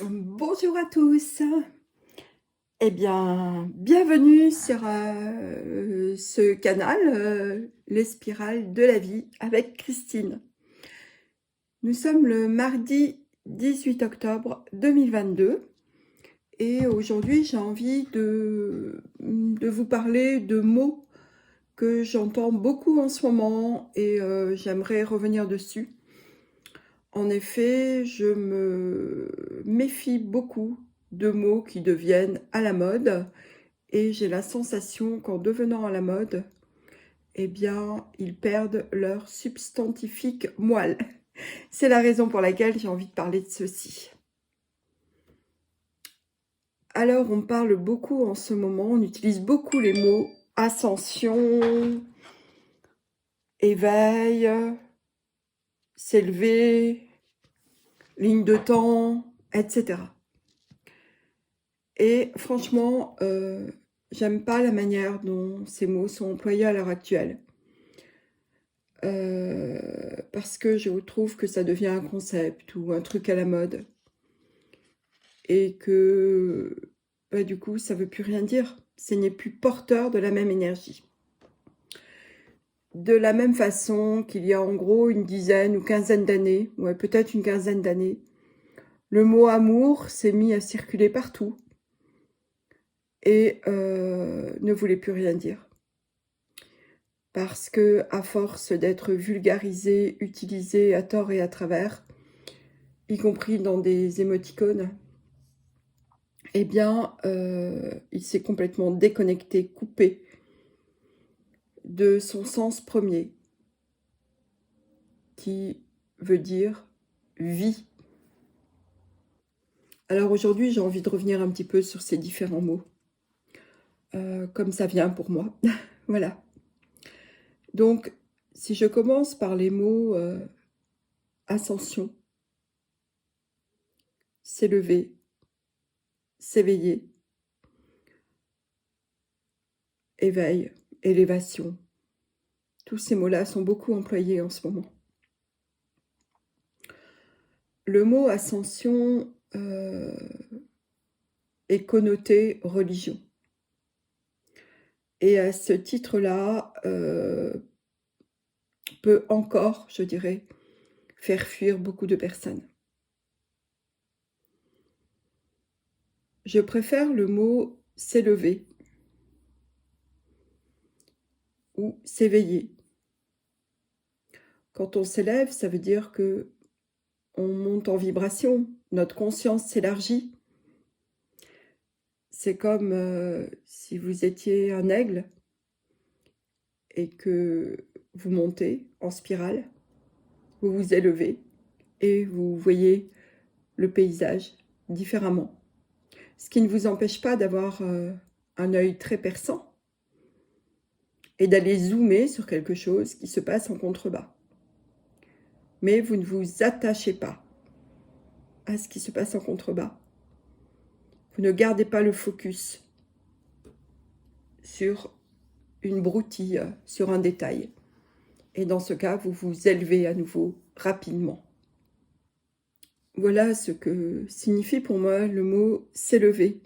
Bonjour à tous. Eh bien, bienvenue sur ce canal, Les Spirales de la vie avec Christine. Nous sommes le mardi 18 octobre 2022 et aujourd'hui j'ai envie de vous parler de mots que j'entends beaucoup en ce moment et j'aimerais revenir dessus. En effet, je me méfie beaucoup de mots qui deviennent à la mode et j'ai la sensation qu'en devenant à la mode, eh bien, ils perdent leur substantifique moelle. C'est la raison pour laquelle j'ai envie de parler de ceci. Alors, on parle beaucoup en ce moment, on utilise beaucoup les mots ascension, éveil, s'élever, ligne de temps, etc. Et franchement, j'aime pas la manière dont ces mots sont employés à l'heure actuelle. Parce que je trouve que ça devient un concept ou un truc à la mode. Et que, du coup, ça veut plus rien dire. Ce n'est plus porteur de la même énergie. De la même façon qu'il y a en gros une dizaine ou quinzaine d'années, ouais, peut-être une quinzaine d'années, le mot amour s'est mis à circuler partout et ne voulait plus rien dire. Parce que, à force d'être vulgarisé, utilisé à tort et à travers, y compris dans des émoticônes, eh bien, il s'est complètement déconnecté, coupé de son sens premier, qui veut dire vie. Alors aujourd'hui, j'ai envie de revenir un petit peu sur ces différents mots, comme ça vient pour moi. Voilà. Donc, si je commence par les mots ascension, s'élever, s'éveiller, éveil, élévation, tous ces mots-là sont beaucoup employés en ce moment. Le mot ascension est connoté religion. Et à ce titre-là, peut encore, je dirais, faire fuir beaucoup de personnes. Je préfère le mot s'élever ou s'éveiller. Quand on s'élève, ça veut dire que on monte en vibration, notre conscience s'élargit. C'est comme si vous étiez un aigle et que vous montez en spirale, vous vous élevez et vous voyez le paysage différemment. Ce qui ne vous empêche pas d'avoir un œil très perçant et d'aller zoomer sur quelque chose qui se passe en contrebas. Mais vous ne vous attachez pas à ce qui se passe en contrebas. Vous ne gardez pas le focus sur une broutille, sur un détail. Et dans ce cas, vous vous élevez à nouveau rapidement. Voilà ce que signifie pour moi le mot s'élever.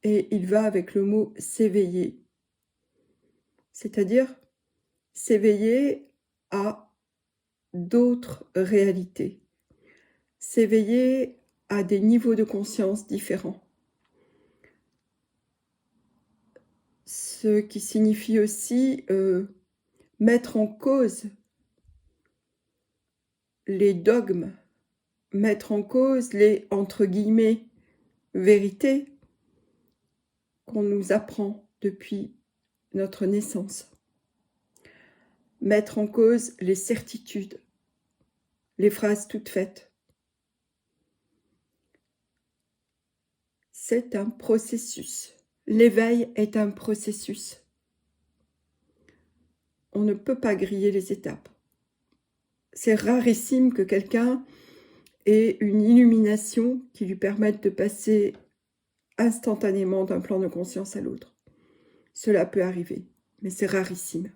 Et il va avec le mot s'éveiller. C'est-à-dire s'éveiller à d'autres réalités. S'éveiller à des niveaux de conscience différents. Ce qui signifie aussi mettre en cause les dogmes, mettre en cause les, entre guillemets, vérités qu'on nous apprend depuis notre naissance. Mettre en cause les certitudes, les phrases toutes faites. C'est un processus. L'éveil est un processus. On ne peut pas griller les étapes. C'est rarissime que quelqu'un ait une illumination qui lui permette de passer instantanément d'un plan de conscience à l'autre. Cela peut arriver, mais c'est rarissime.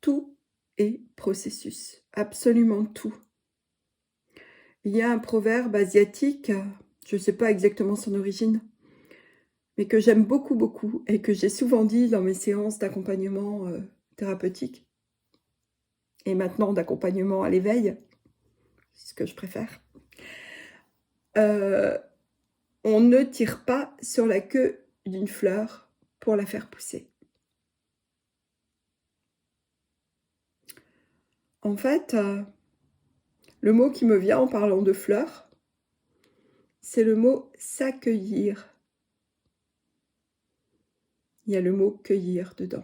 Tout est processus, absolument tout. Il y a un proverbe asiatique, je ne sais pas exactement son origine, mais que j'aime beaucoup, beaucoup et que j'ai souvent dit dans mes séances d'accompagnement thérapeutique et maintenant d'accompagnement à l'éveil, c'est ce que je préfère. On ne tire pas sur la queue d'une fleur pour la faire pousser. En fait, le mot qui me vient en parlant de fleurs, c'est le mot s'accueillir. Il y a le mot cueillir dedans.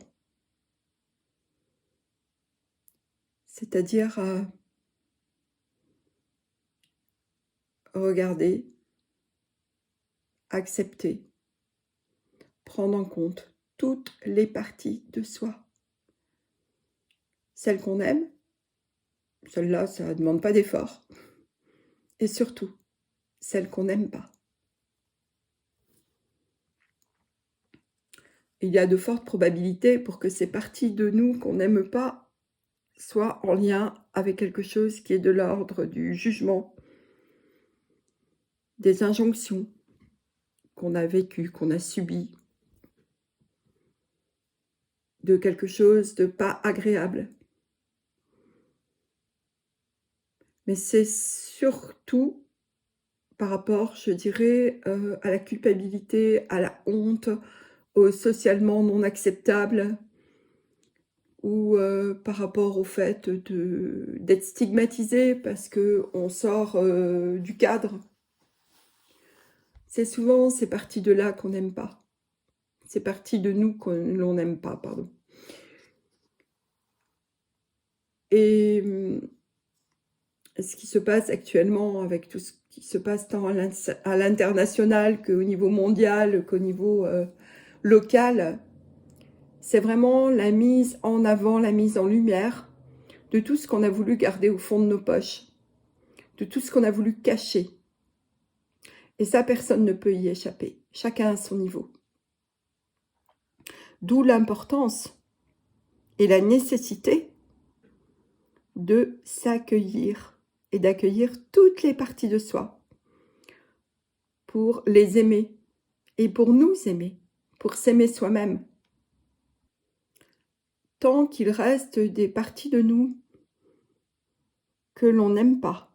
C'est-à-dire regarder, accepter, prendre en compte toutes les parties de soi. Celles qu'on aime, celles-là, ça ne demande pas d'effort. Et surtout, celles qu'on n'aime pas. Il y a de fortes probabilités pour que ces parties de nous qu'on n'aime pas soient en lien avec quelque chose qui est de l'ordre du jugement, des injonctions qu'on a vécues, qu'on a subies, de quelque chose de pas agréable. Mais c'est surtout par rapport, je dirais, à la culpabilité, à la honte, au socialement non acceptable, ou par rapport au fait d'être stigmatisé parce qu'on sort du cadre. C'est souvent ces parties de là qu'on n'aime pas. Ces parties de nous que l'on n'aime pas, pardon. Et ce qui se passe actuellement avec tout ce qui se passe tant à l'international qu'au niveau mondial, qu'au niveau local, c'est vraiment la mise en avant, la mise en lumière de tout ce qu'on a voulu garder au fond de nos poches, de tout ce qu'on a voulu cacher. Et ça, personne ne peut y échapper, chacun à son niveau. D'où l'importance et la nécessité de s'accueillir et d'accueillir toutes les parties de soi pour les aimer et pour nous aimer, pour s'aimer soi-même. Tant qu'il reste des parties de nous que l'on n'aime pas,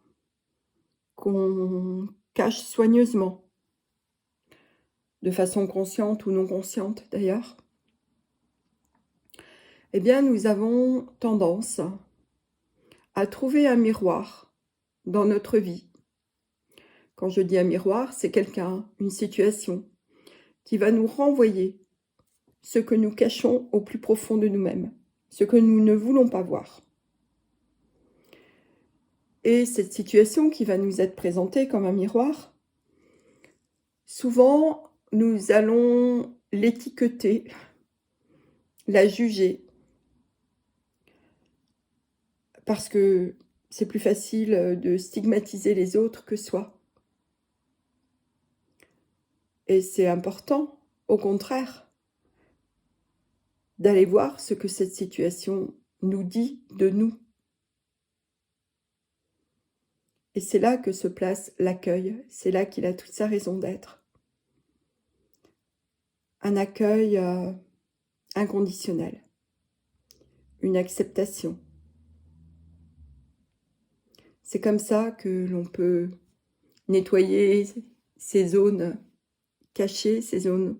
qu'on cache soigneusement, de façon consciente ou non consciente d'ailleurs, eh bien nous avons tendance à trouver un miroir dans notre vie. Quand je dis un miroir, c'est quelqu'un, une situation qui va nous renvoyer ce que nous cachons au plus profond de nous-mêmes, ce que nous ne voulons pas voir. Et cette situation qui va nous être présentée comme un miroir, souvent nous allons l'étiqueter, la juger, parce que c'est plus facile de stigmatiser les autres que soi. Et c'est important, au contraire, d'aller voir ce que cette situation nous dit de nous. Et c'est là que se place l'accueil, c'est là qu'il a toute sa raison d'être. Un accueil inconditionnel, une acceptation. C'est comme ça que l'on peut nettoyer ces zones cachées, ces zones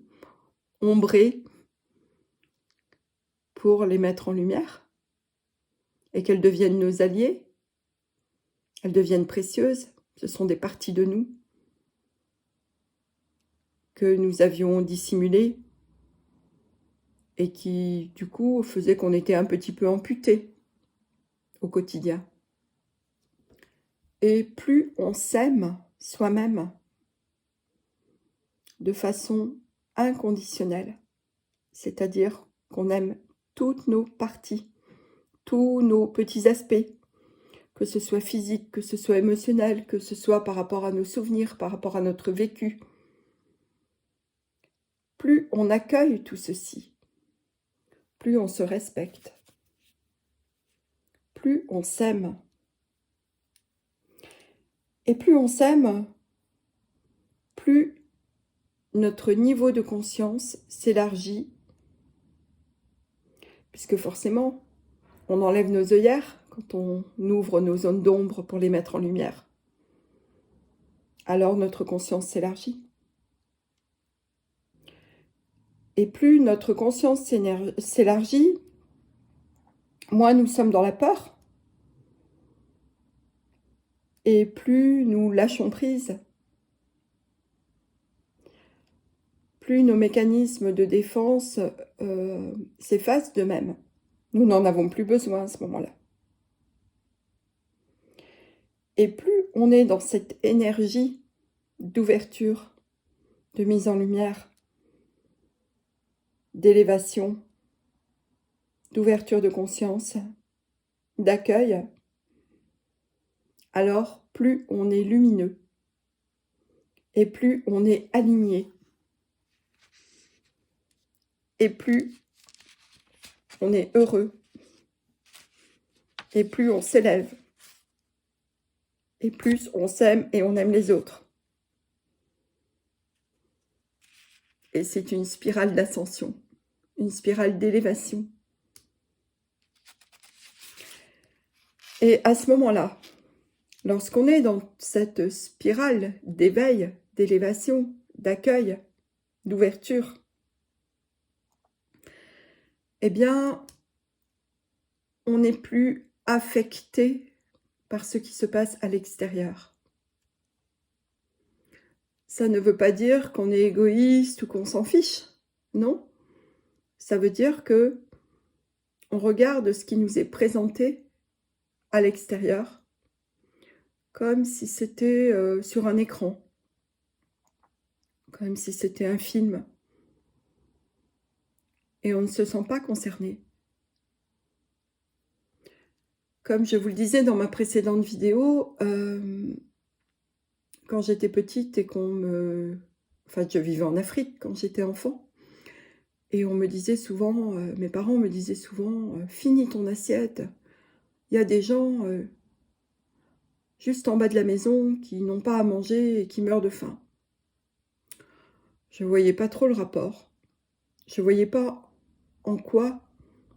ombrées, pour les mettre en lumière et qu'elles deviennent nos alliés, elles deviennent précieuses, ce sont des parties de nous que nous avions dissimulées et qui, du coup, faisaient qu'on était un petit peu amputés au quotidien. Et plus on s'aime soi-même de façon inconditionnelle, c'est-à-dire qu'on aime toutes nos parties, tous nos petits aspects, que ce soit physique, que ce soit émotionnel, que ce soit par rapport à nos souvenirs, par rapport à notre vécu. Plus on accueille tout ceci, plus on se respecte, plus on s'aime. Et plus on s'aime, plus notre niveau de conscience s'élargit, puisque forcément, on enlève nos œillères quand on ouvre nos zones d'ombre pour les mettre en lumière. Alors notre conscience s'élargit. Et plus notre conscience s'élargit, moins nous sommes dans la peur, et plus nous lâchons prise, plus nos mécanismes de défense s'effacent d'eux-mêmes. Nous n'en avons plus besoin à ce moment-là. Et plus on est dans cette énergie d'ouverture, de mise en lumière, d'élévation, d'ouverture de conscience, d'accueil, alors plus on est lumineux et plus on est aligné et plus on est heureux et plus on s'élève et plus on s'aime et on aime les autres. Et c'est une spirale d'ascension, une spirale d'élévation. Et à ce moment-là, lorsqu'on est dans cette spirale d'éveil, d'élévation, d'accueil, d'ouverture, eh bien, on n'est plus affecté par ce qui se passe à l'extérieur. Ça ne veut pas dire qu'on est égoïste ou qu'on s'en fiche, non. Ça veut dire que on regarde ce qui nous est présenté à l'extérieur comme si c'était sur un écran, comme si c'était un film. Et on ne se sent pas concerné. Comme je vous le disais dans ma précédente vidéo, quand j'étais petite et Enfin, je vivais en Afrique quand j'étais enfant. Et on me disait souvent, mes parents me disaient souvent, finis ton assiette. Il y a des gens juste en bas de la maison qui n'ont pas à manger et qui meurent de faim. Je ne voyais pas trop le rapport. Je ne voyais pas en quoi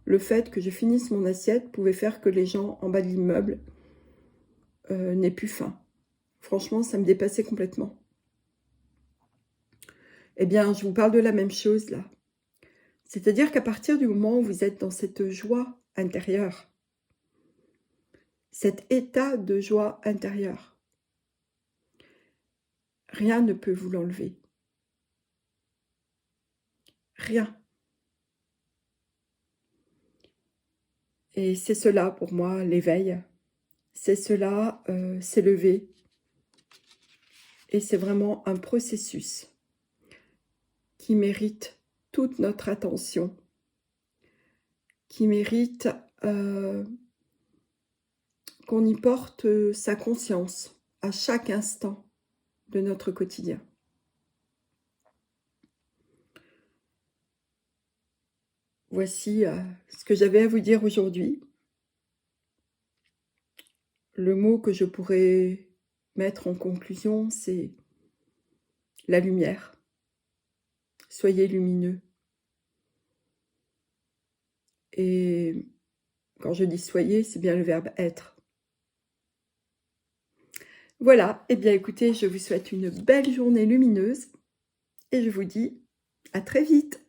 le fait que je finisse mon assiette pouvait faire que les gens en bas de l'immeuble n'aient plus faim. Franchement, ça me dépassait complètement. Eh bien, je vous parle de la même chose là. C'est-à-dire qu'à partir du moment où vous êtes dans cette joie intérieure, cet état de joie intérieure, rien ne peut vous l'enlever. Rien. Et c'est cela pour moi l'éveil. C'est cela s'élever. Et c'est vraiment un processus qui mérite toute notre attention, qui mérite qu'on y porte sa conscience à chaque instant de notre quotidien. Voici ce que j'avais à vous dire aujourd'hui. Le mot que je pourrais mettre en conclusion, c'est la lumière. Soyez lumineux. Et quand je dis soyez, c'est bien le verbe être. Voilà, et bien écoutez, je vous souhaite une belle journée lumineuse et je vous dis à très vite.